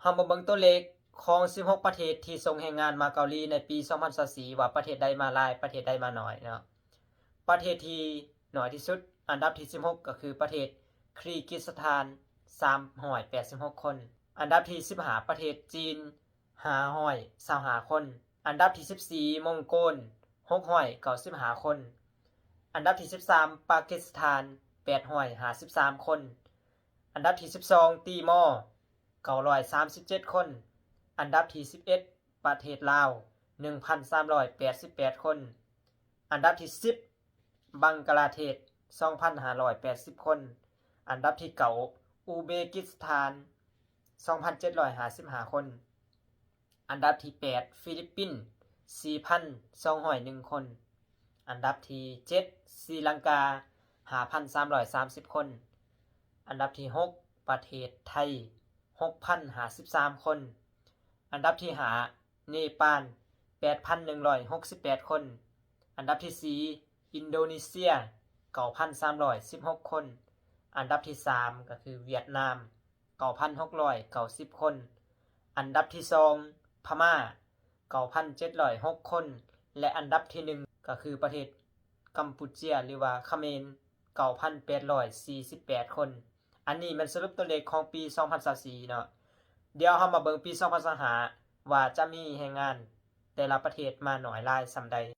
เฮามาเบิ่งตัวเลขของ16ประเทศที่ส่งแรงงานมาเกาหลีในปี2024ว่าประเทศใดมาหลายประเทศใดมาน้อยเนาะประเทศที่น้อยที่สุดอันดับที่16ก็คือประเทศคีร์กิสถาน386คนอันดับที่15ประเทศจีน525คนอันดับที่14มองโกล695คนอันดับที่13ปากีสถาน853คนอันดับที่12ติมอร์937คนอันดับที่11ประเทศลาว 1,388 คนอันดับที่10บังกลาเทศ 2,580 คนอันดับที่9อุซเบกิสถาน 2,755 คนอันดับที่8ฟิลิปปินส์ 4,201 คนอันดับที่7ศรีลังกา 5,330 คนอันดับที่6ประเทศไทย 6,053 คนอันดับที่5เนปาล 8,168 คนอันดับที่4อินโดนีเซีย 9,316 คนอันดับที่3ก็คือเวียดนาม 9,690 คนอันดับที่2พม่า 9,706 คนและอันดับที่1ก็คือประเทศกัมพูชาหรือว่าเขมร 9,848 คนอันนี้มันสรุปตัวเลขของปี2024เนาะเดี๋ยวเรามาเบิ่งปี2025ว่าจะมีแรงงานแต่ละประเทศมาน้อยหลายส่ำใด